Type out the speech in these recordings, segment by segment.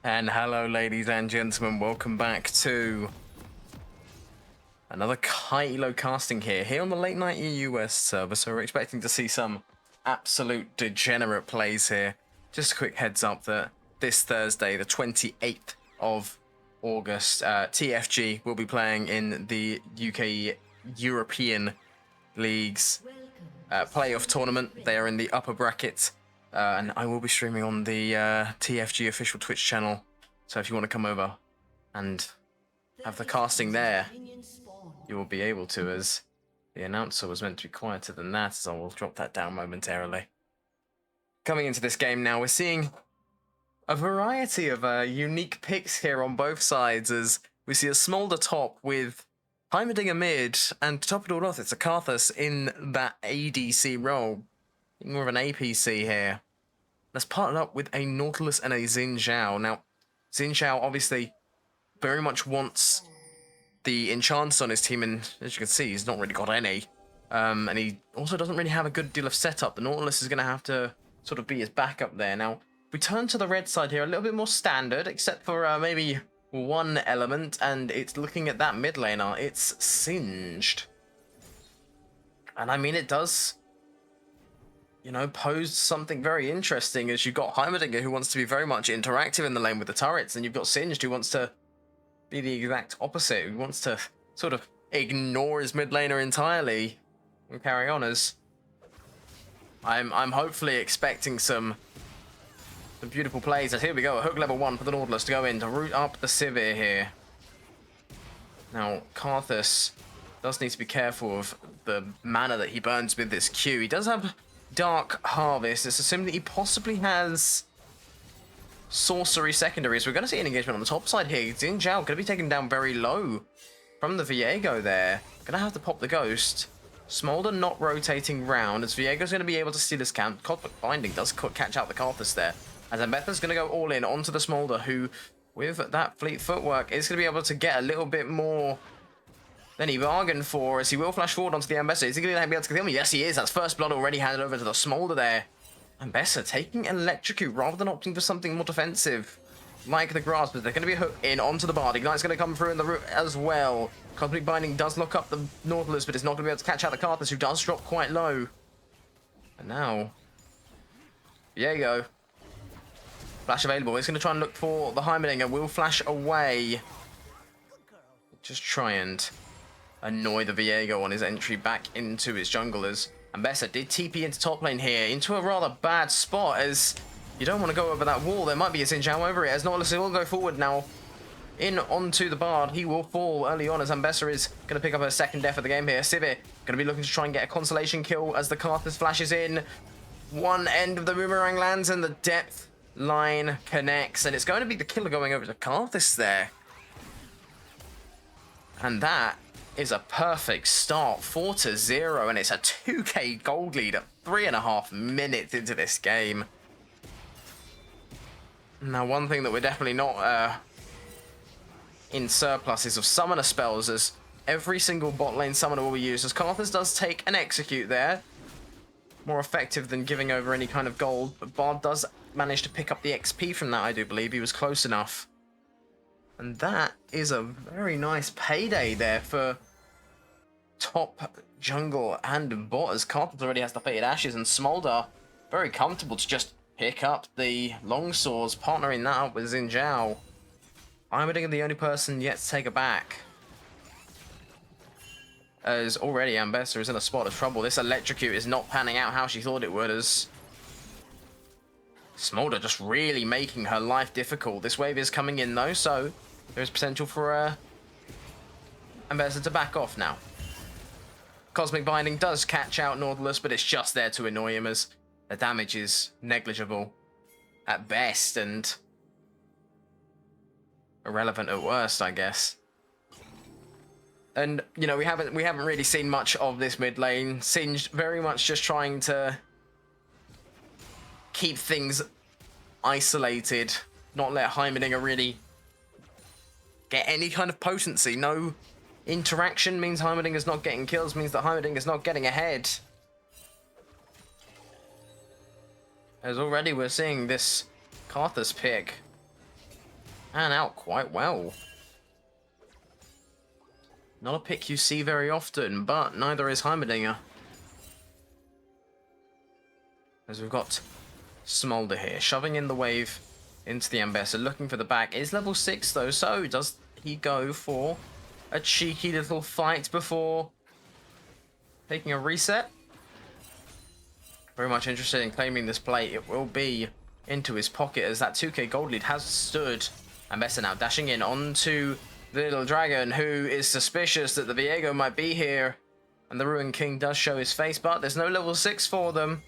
And hello, ladies and gentlemen, welcome back to another Kylo casting here on the Late Night US server. So we're expecting to see some absolute degenerate plays here. Just a quick heads up that this Thursday, the 28th of August, TFG will be playing in the UK European League's playoff tournament. They are in the upper bracket. And I will be streaming on the TFG official Twitch channel. So if you want to come over and have the casting there, you will be able to, as the announcer was meant to be quieter than that, so I will drop that down momentarily. Coming into this game now, we're seeing a variety of unique picks here on both sides, as we see a Smolder top with Heimerdinger mid, and to top it all off, it's a Karthus in that ADC role. More of an APC here. Let's partner up with a Nautilus and a Xin Zhao. Now, Xin Zhao obviously very much wants the enchants on his team, and as you can see, he's not really got any. And he also doesn't really have a good deal of setup. The Nautilus is going to have to sort of be his backup there. Now, we turn to the red side here, a little bit more standard, except for maybe one element, and it's looking at that mid laner. It's Singed. And I mean, it does, you know, posed something very interesting, as you've got Heimerdinger, who wants to be very much interactive in the lane with the turrets, and you've got Singed, who wants to be the exact opposite, who wants to sort of ignore his mid laner entirely and carry on. As I'm hopefully expecting some beautiful plays. As here we go, a hook level 1 for the Nautilus to go in to root up the Sivir here. Now, Karthus does need to be careful of the mana that he burns with this Q. He does have Dark Harvest. It's assumed that he possibly has sorcery secondary, so we're going to see an engagement on the top side here. Xin Zhao going to be taken down very low from the Viego there. Going to have to pop the Ghost. Smolder not rotating round, as Viego's going to be able to steal his camp. Cosmic Binding does catch out the Karthus there. As Ambetha's going to go all in onto the Smolder, who, with that fleet footwork, is going to be able to get a little bit more than he bargained for, as he will flash forward onto the Ambessa. Is he going to be able to kill him? Yes, he is. That's first blood already handed over to the Smolder there. Ambessa taking Electrocute rather than opting for something more defensive like the Grasp, but they're going to be a hook in onto the Bard. Ignite's going to come through in the route as well. Cosmic Binding does lock up the Nautilus, but it's not going to be able to catch out the Karthus, who does drop quite low. And now, Viego. Flash available. He's going to try and look for the Heimerdinger. Will flash away. Just try and annoy the Viego on his entry back into his junglers. Ambessa did TP into top lane here, into a rather bad spot, as you don't want to go over that wall. There might be a Xin Zhao over it, as Nautilus will go forward now. In onto the Bard. He will fall early on, as Ambessa is going to pick up her second death of the game here. Sivir going to be looking to try and get a consolation kill as the Karthus flashes in. One end of the boomerang lands, and the depth line connects, and it's going to be the killer going over to Karthus there. And that is a perfect start, 4-0, and it's a 2k gold lead at 3.5 minutes into this game. Now, one thing that we're definitely not in surplus is of summoner spells, as every single bot lane summoner will be used, as Karthus does take an execute there. More effective than giving over any kind of gold, but Bard does manage to pick up the XP from that, I do believe. He was close enough. And that is a very nice payday there for top jungle and bot, as Karthus already has the Fated Ashes, and Smolder very comfortable to just pick up the longswords, partnering that up with Xin Zhao. Heimerdinger the only person yet to take it back, as already Ambessa is in a spot of trouble. This Electrocute is not panning out how she thought it would, as Smolder just really making her life difficult. This wave is coming in though, so there is potential for Ambessa to back off now. Cosmic Binding does catch out Nautilus, but it's just there to annoy him, as the damage is negligible at best and irrelevant at worst, I guess. And you know, we haven't really seen much of this mid lane. Singed very much just trying to keep things isolated, not let Heimerdinger really get any kind of potency. No interaction means Heimerdinger's not getting kills, means that Heimerdinger's not getting ahead. As already we're seeing this Karthus pick And out quite well. Not a pick you see very often, but neither is Heimerdinger. As we've got Smolder here, shoving in the wave into the Ambessa, looking for the back. Is level 6 though, so does he go for a cheeky little fight before taking a reset? Very much interested in claiming this play. It will be into his pocket as that 2k gold lead has stood. Ambessa now dashing in onto the little dragon, who is suspicious that the Viego might be here. And the Ruin King does show his face, but there's no level 6 for them.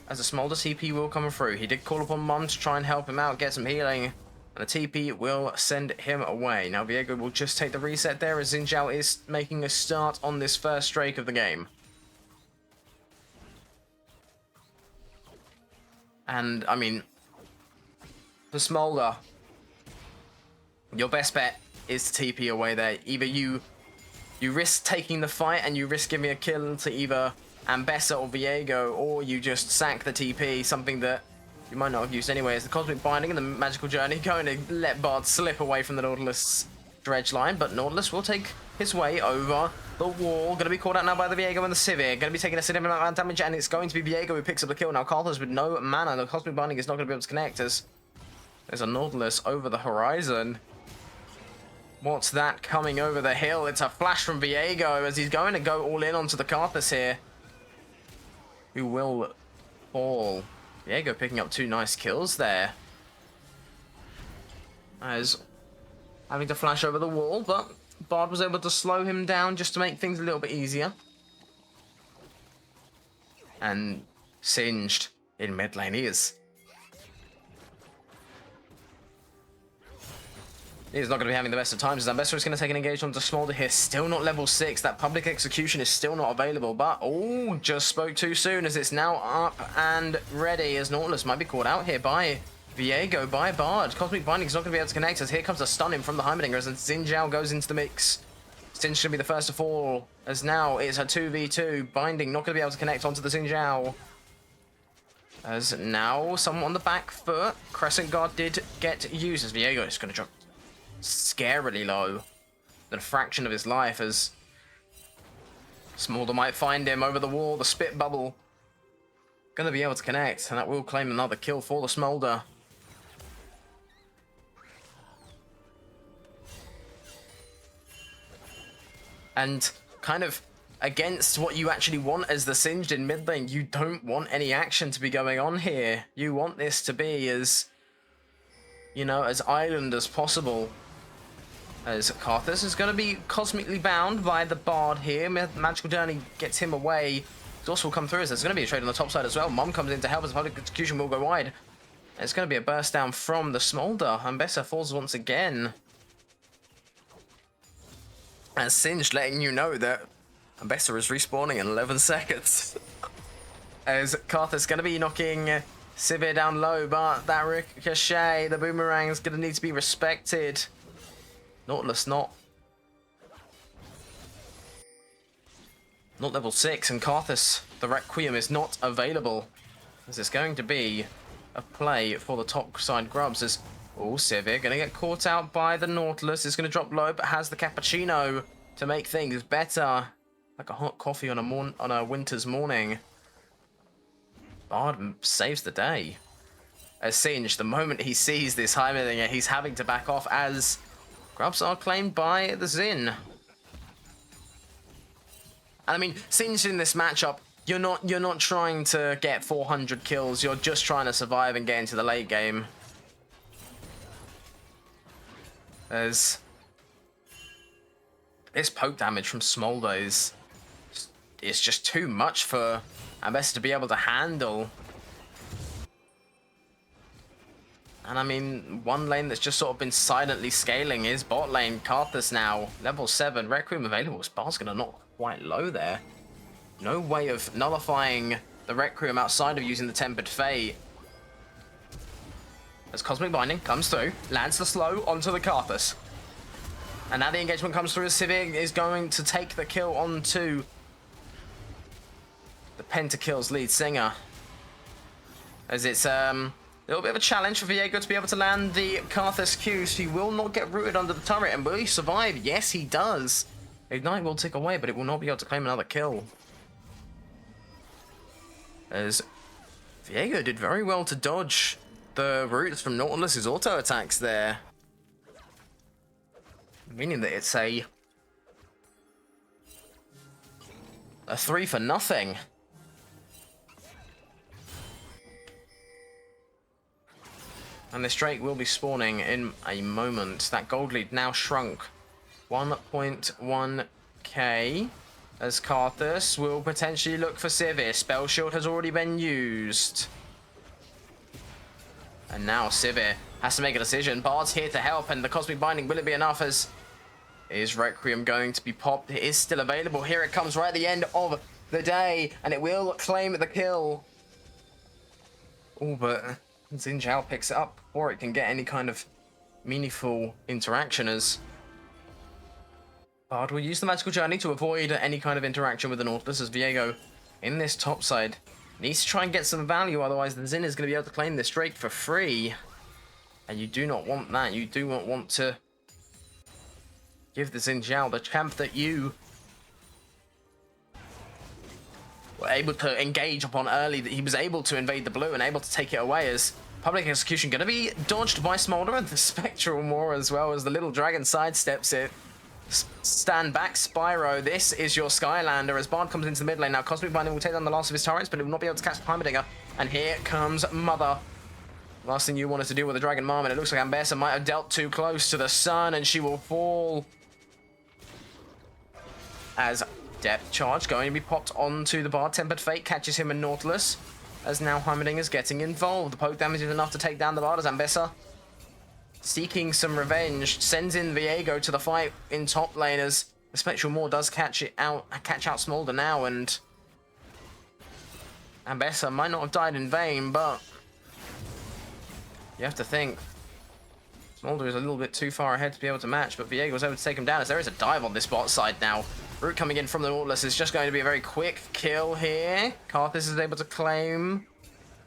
As a Smolder TP will come through. He did call upon Mum to try and help him out, get some healing. And the TP will send him away. Now Viego will just take the reset there as Xin Zhao is making a start on this first streak of the game. And, I mean, for Smolder, your best bet is to TP away there. Either you risk taking the fight and you risk giving a kill to either Ambessa or Viego, or you just sack the TP, something that you might not have used anyway. As the Cosmic Binding and the Magical Journey going to let Bard slip away from the Nautilus dredge line, but Nautilus will take his way over the wall. Going to be caught out now by the Viego and the Sivir. Going to be taking a significant amount of damage, and it's going to be Viego who picks up the kill. Now Karthus with no mana. The Cosmic Binding is not going to be able to connect as there's a Nautilus over the horizon. What's that coming over the hill? It's a flash from Viego as he's going to go all in onto the Karthus here, who will fall. Viego picking up 2 nice kills there. As having to flash over the wall, but Bard was able to slow him down just to make things a little bit easier. And Singed in mid lane he is. He's not going to be having the best of times as Ambessa is going to take an engagement onto Smolder here. Still not level 6. That public execution is still not available. But, oh, just spoke too soon as it's now up and ready as Nautilus might be caught out here by Viego, by Bard. Cosmic Binding is not going to be able to connect as here comes a stun in from the Heimerdinger as Xin Zhao goes into the mix. Singed should be the first to fall as now it's a 2v2. Binding not going to be able to connect onto the Xin Zhao. As now someone on the back foot. Crescent Guard did get used as Viego is going to drop scarily low than a fraction of his life as Smolder might find him over the wall. The spit bubble gonna be able to connect, and that will claim another kill for the Smolder. And kind of against what you actually want as the Singed in mid lane, you don't want any action to be going on here. You want this to be as, you know, as island as possible. As Karthus is going to be cosmically bound by the Bard here. Magical Journey gets him away. Exhaust will come through as there's going to be a trade on the top side as well. Mum comes in to help as public execution will go wide. And it's going to be a burst down from the Smolder. Ambessa falls once again. And Singed letting you know that Ambessa is respawning in 11 seconds. As Karthus going to be knocking Sivir down low, but that ricochet, the boomerang is going to need to be respected. Nautilus not level 6, and Karthus, the Requiem, is not available. As it's going to be a play for the top side grubs as, oh, Sivir going to get caught out by the Nautilus. It's going to drop low, but has the Cappuccino to make things better. Like a hot coffee on a winter's morning. Bard saves the day. As Singed, the moment he sees this Heimerdinger, he's having to back off as grubs are claimed by the Xin. And I mean, Singed in this matchup, you're not trying to get 400 kills. You're just trying to survive and get into the late game. As this poke damage from Smolder is just too much for Ambessa to be able to handle. And I mean, one lane that's just sort of been silently scaling is bot lane. Karthus now, level 7. Requiem available. Bard's gonna knock quite low there. No way of nullifying the Requiem outside of using the Tempered Fate. As Cosmic Binding comes through, lands the slow onto the Karthus. And now the engagement comes through as Sivir is going to take the kill onto the Pentakill's lead singer. As it's A little bit of a challenge for Viego to be able to land the Karthus Q, so he will not get rooted under the turret. And will he survive? Yes, he does. Ignite will tick away, but it will not be able to claim another kill. As Viego did very well to dodge the roots from Nautilus's auto attacks there. Meaning that it's a 3 for nothing. And this Drake will be spawning in a moment. That gold lead now shrunk 1.1k. As Karthus will potentially look for Sivir. Spell Shield has already been used. And now Sivir has to make a decision. Bard's here to help, and the Cosmic Binding, will it be enough? As is Requiem going to be popped? It is still available. Here it comes right at the end of the day, and it will claim the kill. Oh, but Xin Zhao picks it up before it can get any kind of meaningful interaction, as Bard will use the Magical Journey to avoid any kind of interaction with the Nautilus, as Viego in this top side needs to try and get some value, otherwise the Xin is going to be able to claim this Drake for free. And you do not want that. You do not want to give the Xin Zhao the champ that you were able to engage upon early, that he was able to invade the blue and able to take it away. As Public Execution going to be dodged by Smolder and the Spectral Maw, as well as the little dragon sidesteps it. Stand back, Spyro. This is your Skylander as Bard comes into the mid lane. Now Cosmic Binding will take down the last of his turrets, but it will not be able to catch Heimerdinger. And here comes Mother. Last thing you wanted to deal with the Dragon Mom, and it looks like Ambessa might have dealt too close to the sun, and she will fall. As Depth Charge going to be popped onto the Bard. Tempered Fate catches him and Nautilus, as now Heimerdinger is getting involved. The poke damage is enough to take down the Bard, as Ambessa, seeking some revenge, sends in Viego to the fight in top lane, as the Spectral Maw does catch out Smolder now, and Ambessa might not have died in vain, but you have to think Smolder is a little bit too far ahead to be able to match, but Viego was able to take him down, as there is a dive on this bot side now. Root coming in from the Nautilus is just going to be a very quick kill here. Karthus is able to claim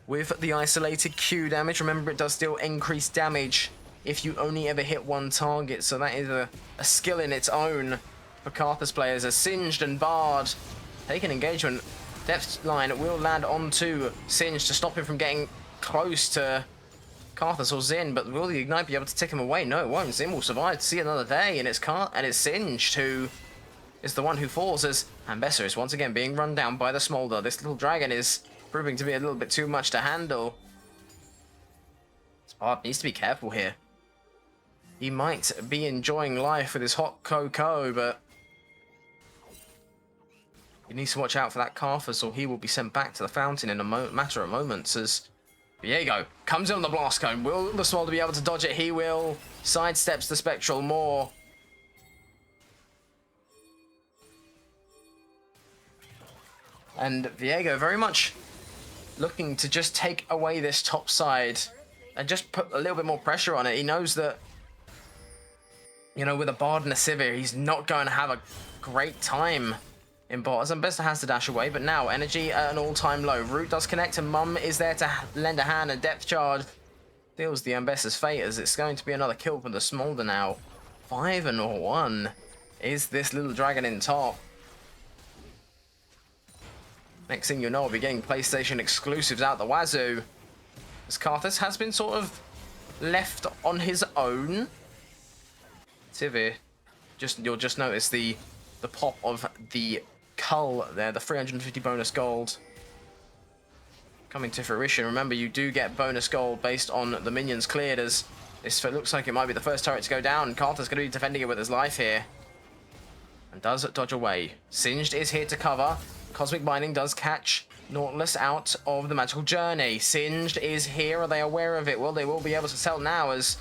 with the isolated Q damage. Remember, it does deal increased damage if you only ever hit one target, so that is a skill in its own for Karthus players. As Singed and Bard take an engagement. Depth line will land onto Singed to stop him from getting close to Karthus or Xin, but will the Ignite be able to take him away? No, it won't. Xin will survive to see another day, and it's Singed who is the one who falls, as Ambessa is once again being run down by the Smolder. This little dragon is proving to be a little bit too much to handle. Bard needs to be careful here. He might be enjoying life with his hot cocoa, but he needs to watch out for that Karthus, or he will be sent back to the fountain in a matter of moments. As Viego comes in on the Blast Cone. Will the Smolder be able to dodge it? He will. Sidesteps the Spectral Maw. And Viego very much looking to just take away this top side and just put a little bit more pressure on it. He knows that, you know, with a Bard and a Sivir, he's not going to have a great time in bot. As Ambessa has to dash away, but now energy at an all-time low. Root does connect, and Mum is there to lend a hand, and Depth Charge deals the Ambessa's fate, as it's going to be another kill for the Smolder now. 5-1 is this little dragon in top. Next thing you know, we'll be getting PlayStation exclusives out the wazoo, as Karthus has been sort of left on his own. Sivir, you'll just notice the pop of the Cull there, the 350 bonus gold coming to fruition. Remember, you do get bonus gold based on the minions cleared, as this looks like it might be the first turret to go down. Karthus going to be defending it with his life here, and does dodge away. Singed is here to cover. Cosmic Binding does catch Nautilus out of the Magical Journey. Singed is here. Are they aware of it? Well, they will be able to tell now, as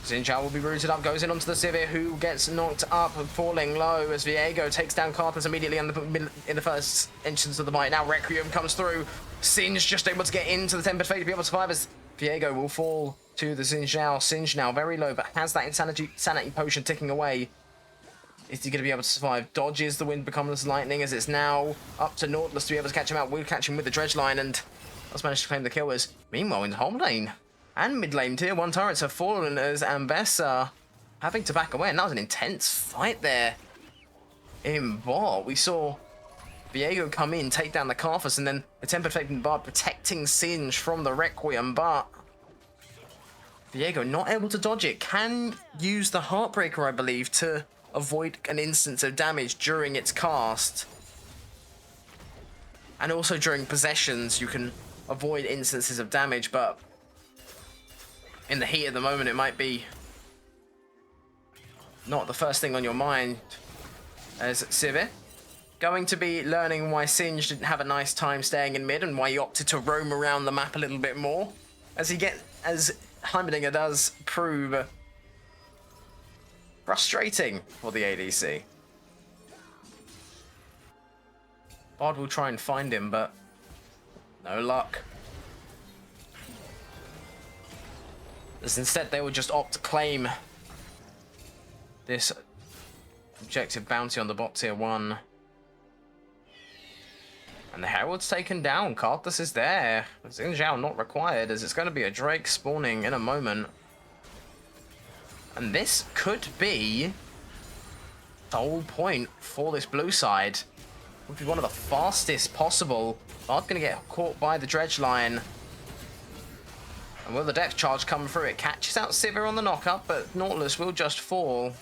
Xin Zhao will be rooted up, goes in onto the Sivir, who gets knocked up, falling low, as Viego takes down Karthus immediately in the first instance of the bite. Now Requiem comes through. Singed just able to get into the Tempered Fate to be able to survive, as Viego will fall to the Xin Zhao. Singed now very low, but has that sanity potion ticking away. Is he going to be able to survive? Dodges the Wind Becomes Lightning, as it's now up to Nautilus to be able to catch him out. We'll catch him with the Dredge Line, and does manage to claim the kill, as Meanwhile, in top lane and mid lane, tier 1 turrets have fallen as Ambessa having to back away, and that was an intense fight there in bot. We saw Viego come in, take down the Karthus, and then the Tempered Fate and Bard protecting Singe from the Requiem, but Viego not able to dodge it. Can use the Heartbreaker, I believe, to avoid an instance of damage during its cast. And also during possessions, you can avoid instances of damage, but in the heat of the moment, it might be not the first thing on your mind. As Sivir going to be learning why Singe didn't have a nice time staying in mid and why he opted to roam around the map a little bit more. As Heimerdinger does prove frustrating for the ADC. Bard will try and find him, but no luck. As instead they will just opt to claim this objective bounty on the bot tier 1. And the Herald's taken down. Karthus is there. Xin Zhao not required, as it's going to be a Drake spawning in a moment. And this could be the whole point for this blue side. Would be one of the fastest possible. Bard going to get caught by the Dredge line. And will the depth charge come through? It catches out Sivir on the knockup, but Nautilus will just fall.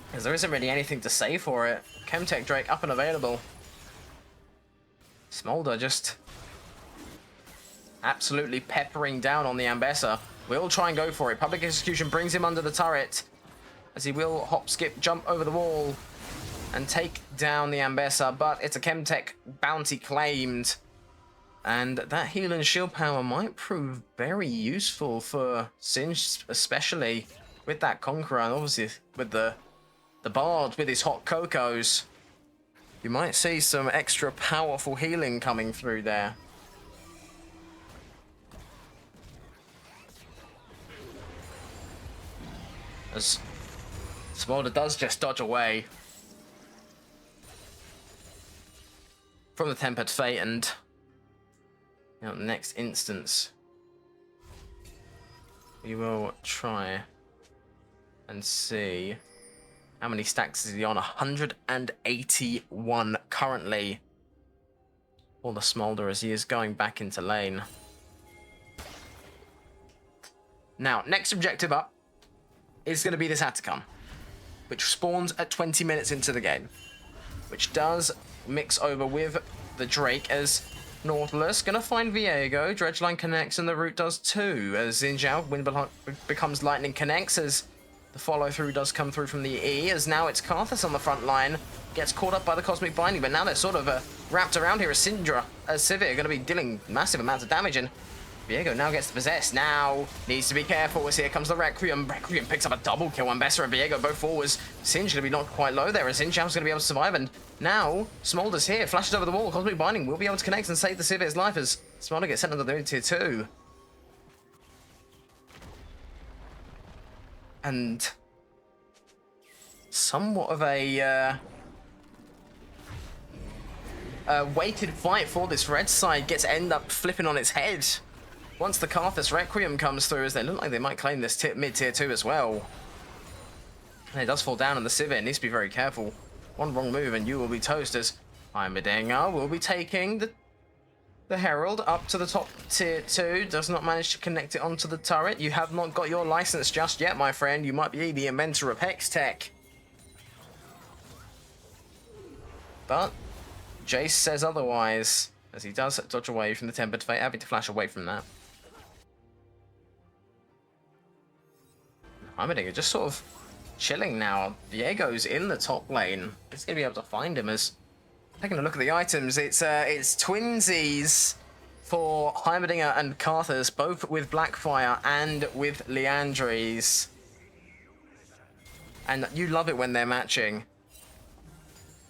Because there isn't really anything to say for it. Chemtech Drake up and available. Smolder just absolutely peppering down on the Ambessa. We'll try and go for it. Public Execution brings him under the turret, as he will hop, skip, jump over the wall and take down the Ambessa, but it's a Chemtech bounty claimed. And that heal and shield power might prove very useful for Singe, especially with that Conqueror, and obviously with the Bard with his hot cocos. You might see some extra powerful healing coming through there. As Smolder does just dodge away from the Tempered Fate, and the next instance we will try and see how many stacks is he on. 181 currently for the Smolder, as he is going back into lane. Now, next objective up is going to be this Atacama, which spawns at 20 minutes into the game, which does mix over with the Drake, as Nautilus gonna find Viego. Dredgeline connects and the root does too, as Xin Zhao Wind becomes Lightning connects, as the follow through does come through from the E, as now it's Karthus on the front line, gets caught up by the Cosmic Binding, but now they're sort of wrapped around here as Sivir gonna be dealing massive amounts of damage, and Viego now gets to possess. Now needs to be careful, as here comes the Requiem. Requiem picks up a double kill. Ambessa and Viego both forwards. Singe gonna be knocked quite low there, as Xin Zhao's gonna be able to survive, and now Smolder's here, flashes over the wall. Cosmic Binding will be able to connect and save the Sivir's life, as Smolder gets sent under the tier 2. And somewhat of a weighted fight for this red side gets end up flipping on its head once the Karthus Requiem comes through, as they look like they might claim this mid-tier 2 as well. And it does fall down, and the Sivir needs to be very careful. One wrong move and you will be toast, as Heimerdinger will be taking the Herald up to the top tier 2. Does not manage to connect it onto the turret. You have not got your license just yet, my friend. You might be the inventor of Hextech. But Jace says otherwise, as he does dodge away from the Tempered Fate, having to flash away from that. Heimerdinger just sort of chilling now. Viego's in the top lane. He's going to be able to find him, as taking a look at the items. It's twinsies for Heimerdinger and Karthus, both with Blackfire and with Liandry's. And you love it when they're matching.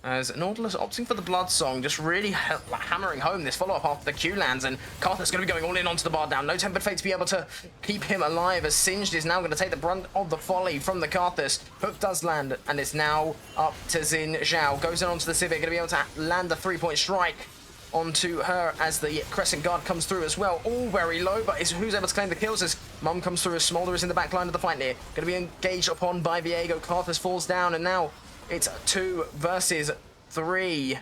As Nautilus opting for the Blood Song, just really hammering home this follow-up after the Q lands, and Karthus going to be going all in onto the Bard now. No Tempered Fate to be able to keep him alive, as Singed is now going to take the brunt of the folly from the Karthus. Hook does land, and it's now up to Xin Zhao. Goes in onto the Sivir, going to be able to land the 3-point strike. onto her as the Crescent Guard comes through as well. All very low, but it's who's able to claim the kills as Mum comes through as Smolder is in the back line of the fight near. Going to be engaged upon by Viego. Karthus falls down, and now it's 2 versus 3.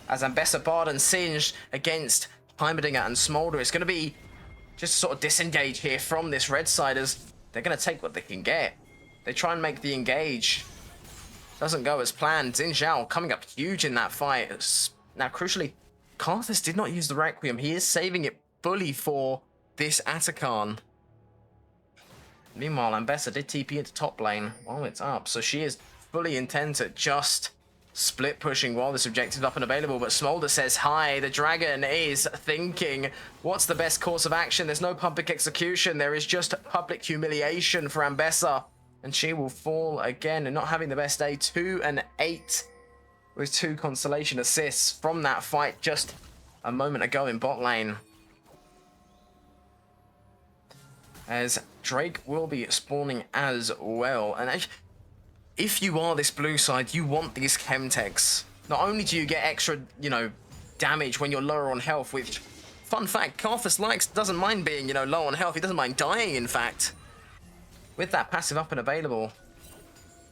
As Ambessa, Bard, and Singed against Heimerdinger and Smolder. It's going to be just sort of disengage here from this red side as they're going to take what they can get. They try and make the engage. Doesn't go as planned. Xin Zhao coming up huge in that fight. Now, crucially, Karthus did not use the Requiem. He is saving it fully for this Atakan. Meanwhile, Ambessa did TP into top lane while it's up, so she is fully intent at just split pushing while this objective's up and available. But Smolder says hi. The Dragon is thinking, what's the best course of action? There's no public execution. There is just public humiliation for Ambessa. And she will fall again and not having the best day. 2 and 8 with 2 constellation assists from that fight just a moment ago in bot lane. As Drake will be spawning as well. And if you are this blue side, you want these Chemtechs. Not only do you get extra, damage when you're lower on health, which, fun fact, Karthus doesn't mind being, low on health. He doesn't mind dying, in fact. With that passive up and available,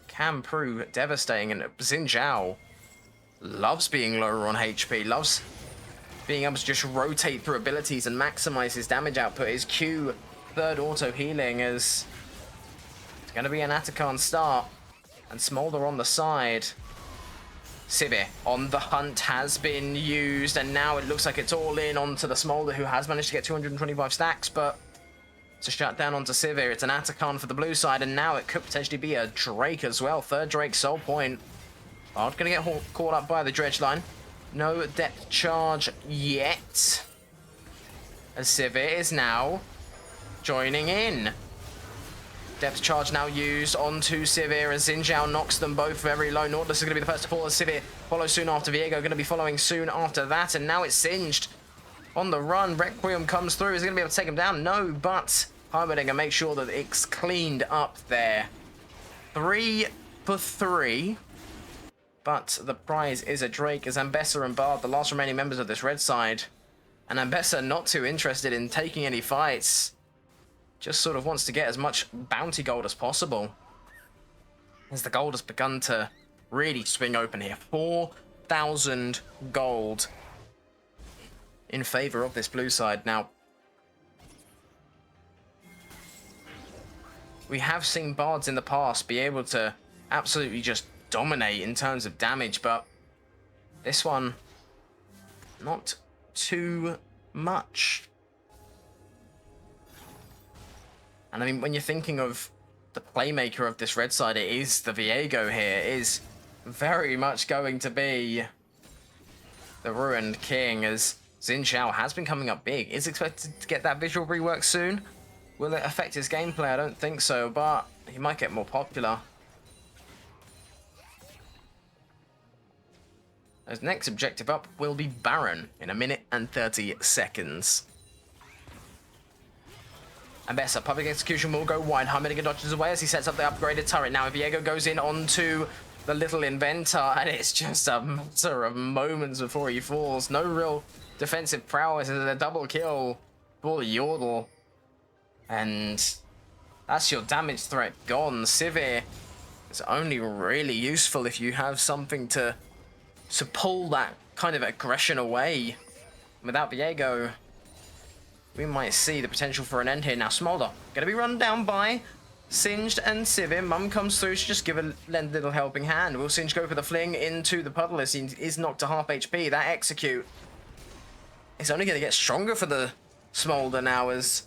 can prove devastating. And Xin Zhao loves being lower on HP, loves being able to just rotate through abilities and maximize his damage output. His Q, third auto healing, is it's going to be an Atakan start. And Smolder on the side. Sivir on the hunt has been used, and now it looks like it's all in onto the Smolder, who has managed to get 225 stacks, but it's a shutdown onto Sivir. It's an Atakan for the blue side, and now it could potentially be a Drake as well. Third Drake soul point. Bard going to get caught up by the dredge line. No depth charge yet. As Sivir is now joining in. Depth charge now used onto Sivir as Xin Zhao knocks them both very low. Nautilus is going to be the first to fall as Sivir follows soon after. Viego going to be following soon after that, and now it's Singed on the run. Requiem comes through. Is he going to be able to take him down? No, but Heimerdinger make sure that it's cleaned up there. 3 for 3. But the prize is a Drake as Ambessa and Bard, the last remaining members of this red side. And Ambessa not too interested in taking any fights. Just sort of wants to get as much bounty gold as possible. As the gold has begun to really swing open here. 4,000 gold in favor of this blue side. Now, we have seen Bards in the past be able to absolutely just dominate in terms of damage, but this one, not too much. And I mean, when you're thinking of the playmaker of this red side, it is the Viego here. It is very much going to be the Ruined King, as Xin Zhao has been coming up big. Is expected to get that visual rework soon. Will it affect his gameplay? I don't think so, but he might get more popular. His next objective up will be Baron in 1 minute and 30 seconds. Ambessa, public execution will go wide. Heimerdinger dodges away as he sets up the upgraded turret. Now Viego goes in onto the little inventor, and it's just a matter of moments before he falls. No real defensive prowess. It's a double kill for Yordle. And that's your damage threat gone. Sivir is only really useful if you have something to pull that kind of aggression away. Without Viego, we might see the potential for an end here. Now Smolder gonna be run down by Singed and Sivir. Mum comes through to just lend a little helping hand. Will Singed go for the fling into the puddle as he is knocked to half HP? That execute is only gonna get stronger for the Smolder now, as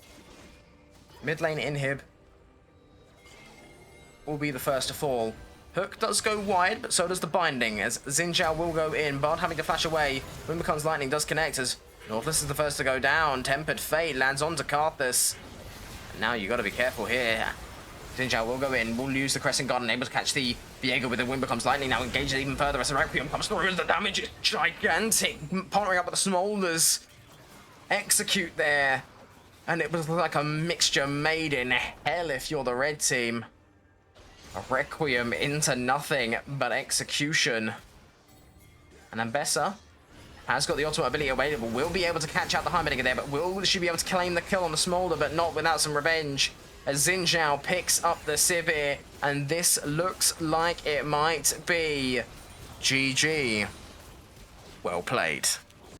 mid lane inhib will be the first to fall. Hook does go wide, but so does the binding, as Xin Zhao will go in. Bard having to flash away. When becomes lightning does connect as Nautilus is the first to go down. Tempered Fate lands onto Karthus. And now you got to be careful here. Xin Zhao will go in. Will use the Crescent Guard and able to catch the Viego with the Wind Becomes Lightning. Now engages even further as the Requiem comes through, and the damage is gigantic. Partnering up with the Smolders. Execute there. And it was like a mixture made in hell if you're the red team. A Requiem into nothing but execution. And Ambessa has got the ultimate ability available. Will be able to catch out the Heimerdinger there, but will she be able to claim the kill on the Smolder, but not without some revenge? As Xin Zhao picks up the Sivir, and this looks like it might be GG. Well played.